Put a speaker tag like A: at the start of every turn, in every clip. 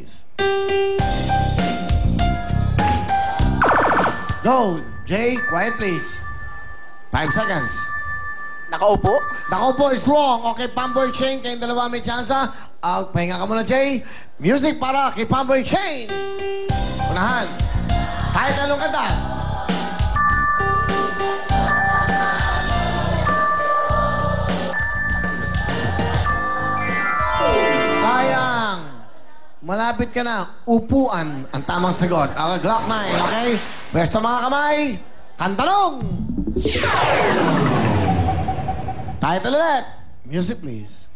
A: please. Go. Jay, quiet, please. 5 seconds.
B: Nakaupo?
A: Nakaupo is wrong. Okay, Pamboy Chain, kayong dalawa may tsansa. Pahinga ka muna, Jay. Music para kay Pamboy Chain. Unahan. Kahit anong kanta. Sayang. Malapit ka na. Upuan ang tamang sagot. Okay, Glock 9, okay? Pwesto mga kamay. Kantalong! Title ulit. Music, please.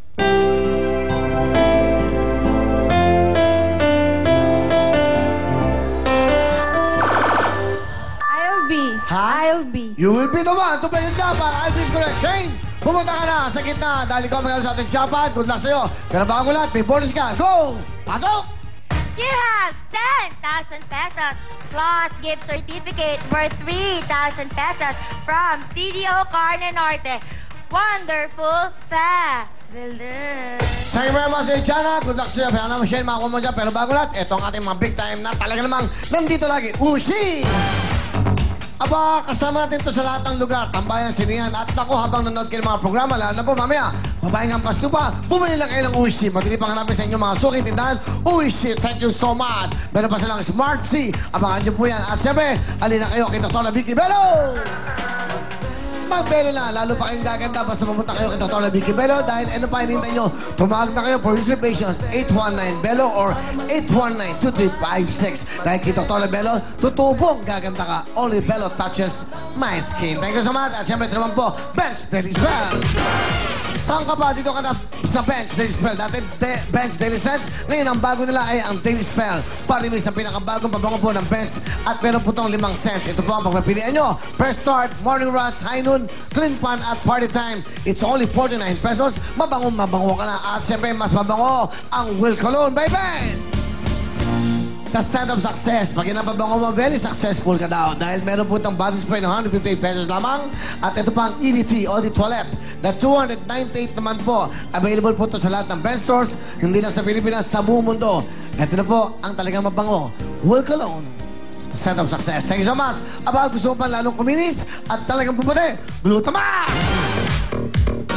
C: I'll be.
A: Ha?
C: I'll be.
A: You will be the one to play the Japan. I'll be correct. Shane, pumunta ka na sa gitna. Dahil ikaw magkakaroon sa ating Japan. Good luck sa'yo. Pero bago lahat, may bonus ka. Go! Pasok!
C: You have 10,000 pesos plus gift certificate worth 3,000 pesos from CDO Carne Norte. Wonderful fabulous.
A: Thank you very much, Jana. Good luck sa'yo. Kaya naman, Shane, makakuha mo dyan. Pero bago lahat, ito ang ating mga big time na talaga namang nandito lagi. Ushi! Aba, kasama natin ito sa lahat ng lugar. Tambayan, sinihan. At ako, habang nanonood kayo ng mga programa, lalo na po, mamaya, babaeng ang pastupa, bumili lang kayo ng Uishi. Madali pang hanapin sa inyong mga suking tindahan. Uishi, thank you so much. Meron pa silang Smart C. Abangan niyo po yan. At siyempre, alina kayo kay Dr. Vicky Bello! Magbelo na, lalo pa kayong gaganda basta pumunta kayo kay Dr. Vicky Bello dahil ano pa hinihintay nyo, tumawag na kayo for reservations 819-BELLO or 819-2356 dahil kay Dr. Bello, tutubong gaganda ka. Only Bello touches my skin. Thank you so much. At siyempre, ito naman po, Bench Daily Spell. Saan ka ba? Dito ka na sa Bench Daily Spell. Dati Bench Daily Set. Ngayon, ang bago nila ay ang Daily Spell. Parimis ang pinakabagong pabango po ng Bench at meron po itong 5 cents. Ito po ang pagpapilian nyo. Fresh start, morning rush, high noon, clean fun at party time. It's only 49 pesos. Mabangong mabango ka na. At siyempre, mas mabango ang Will Cologne, baby! The sign of success. Pag inapabango mo, very successful ka daw. Dahil meron po itong body spray ng 158 pesos lamang. At ito pa ang EDT, Audit Toilet. Na 298 naman po. Available po ito sa lahat ng Bench stores. Hindi lang sa Pilipinas, sa buong mundo. Ito na po ang talagang mabango. Will Cologne. The sign of success. Thank you so much. Aba, gusto mo pa lalong kuminis at talagang puputi. Glutamax!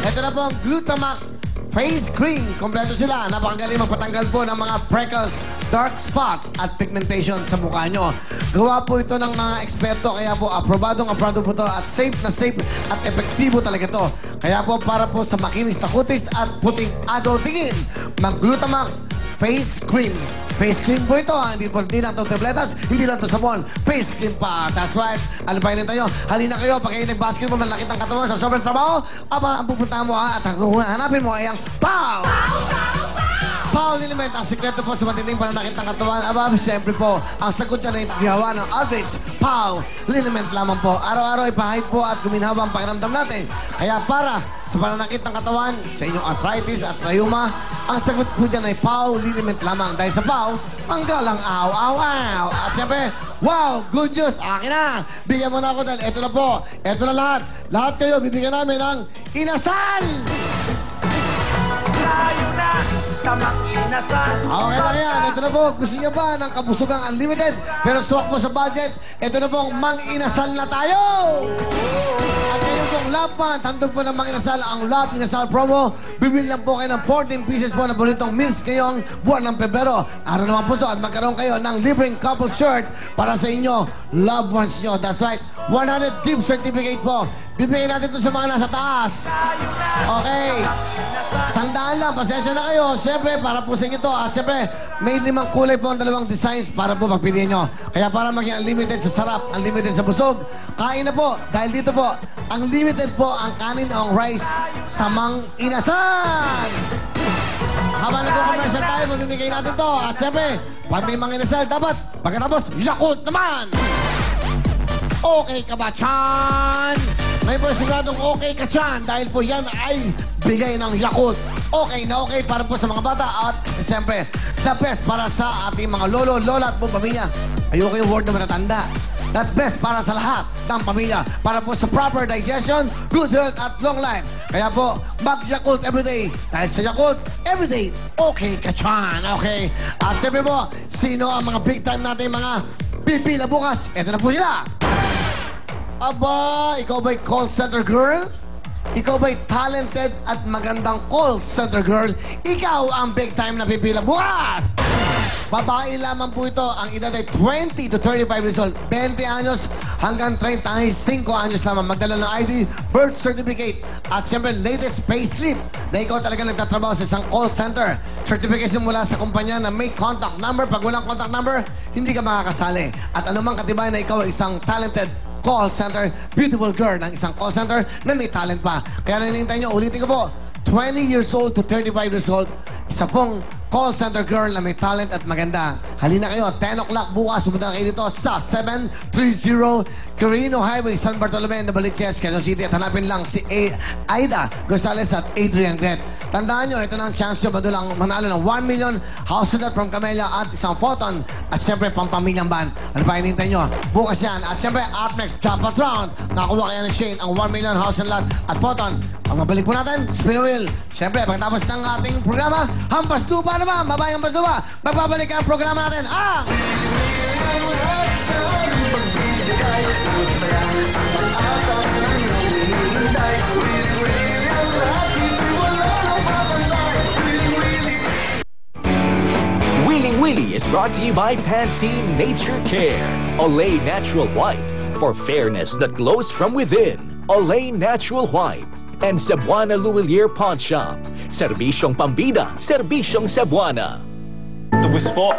A: Ito na po ang Glutamax Face Cream. Kompleto sila. Napakagaling magpatanggal po ng mga freckles, dark spots at pigmentation sa mukha nyo. Gawa po ito ng mga eksperto. Kaya po, aprobadong aprobado po ito at safe at epektibo talaga ito. Kaya po, para po sa makinis na kutis at puting agaw tingin, mag-Glutamax Face Cream. Face cream po ito. Hindi lang ito tabletas, hindi lang ito sabon. Face cream pa. That's right. Ano pa hinintay nyo? Halina kayo. Pag kayo nag-basketball, malakit ang katawan sa sobrang trabaho. Aba, ang pupuntahan mo at hanapin mo ay ang POW! POW Liliment. Ang sikreto po sa matinding pananakit ng katawan. Aba, siyempre po, ang sagot niya na yung ginawa ng average. POW Liliment lamang po. Araw-araw ipahid po at guminhawa ang pakiramdam natin. Kaya para sa pananakit ng katawan, sa inyong arthritis at rheuma, ang sagot po dyan ay POW Liliment lamang. Dahil sa POW, tanggal ang aw, aw, aw. At siyempre, wow, good news. Akin na. Bigyan mo na ako dahil ito na po. Ito na lahat. Lahat kayo, bibigyan namin ng inasal.
B: Tayo na sa mag-inasal.
A: Okay lang yan. Ito na po. Gusto niyo ba ng kabusugang unlimited? Pero swak mo sa budget. Ito na pong mang-inasal na tayo. At ngayon pong Love Month, handog po ng mang-inasal ang Love Inasal promo. Bibili lang po kayo ng 14 pieces po na bonitong meals ngayong buwan ng Pebrero. Araw naman po so at magkaroon kayo ng libreng couple shirt para sa inyo, loved ones nyo. That's right. 100 gift certificate po. Bibigyan natin ito sa mga nasa taas. Okay. 100 lang. Pasensya na kayo. Siyempre, para po sa inyo ito. At siyempre, may 5 kulay po ang 2 designs para po magpiliin nyo. Kaya para maging unlimited sa sarap, unlimited sa busog, kain na po. Dahil dito po, unlimited po ang kanin o ang rice sa mang-inasal. Habang nagko-commercial tayo, mamimigay natin to. At siyempre, pag may mang-inasal, dapat pagkatapos, Yakult naman! Okay ka ba, Chan? May siguradong okay ka, Chan. Dahil po yan ay bigay ng Yakult. Okay na okay para po sa mga bata. At siyempre, the best para sa ating mga lolo, lola at buong pamilya. Ayoko yung word na matatanda. at best para sa lahat ng pamilya. Para po sa proper digestion, good health at long life. Kaya po, mag-Yakult everyday. Dahil sa Yakult, everyday, okay ka dyan. Okay? At siyempre po, sino ang mga big time natin mga pipila bukas? Ito na po sila. Aba, ikaw ba'y call center girl? Ikaw ba'y talented at magandang call center girl? Ikaw ang big time na pipila bukas! Babae lamang po ito. Ang edad ay 20 to 35 years old. 20 anyos hanggang 35 anyos lamang. Magdala ng ID, birth certificate, at siyempre latest payslip na ikaw talaga nagtatrabaho sa isang call center. Certification mula sa kumpanya na may contact number. Pag walang contact number, hindi ka makakasali. At anumang katibay na ikaw ay isang talented call center, beautiful girl ng isang call center na may talent pa. Kaya nanihintay nyo, ulitin ko po, 20 years old to 35 years old, isa pong call center girl na may talent at maganda. Halina kayo, 10 o'clock bukas, pumunta kayo dito sa 730 Quirino Highway, San Bartolome, Novaliches, Quezon City. At hanapin lang si Aida Gonzalez at Adrian Gret. Tandaan nyo, ito na ang chance nyo madulang manalo ng 1 million house lot from Camellia at isang photon at siyempre pampamilyang ban. Ano pa hinintay nyo? Bukas yan. At siyempre, up next, jackpot round. Nakakuha kaya ng Shane ang 1 million house lot at photon. Ang mabalik po natin, spin wheel. Siyempre, pagkatapos ng ating programa, Hampas Lupa naman, babae Hampas Lupa. Magbabalik ang programa natin, ang...
D: Wheeling Willy is brought to you by Pantene Nature Care. Olay Natural White for fairness that glows from within. Olay Natural White. And Cebuana Luwilier Pawn Shop. Serbisyong pambida, serbisyong Cebuana.
B: Tubos po.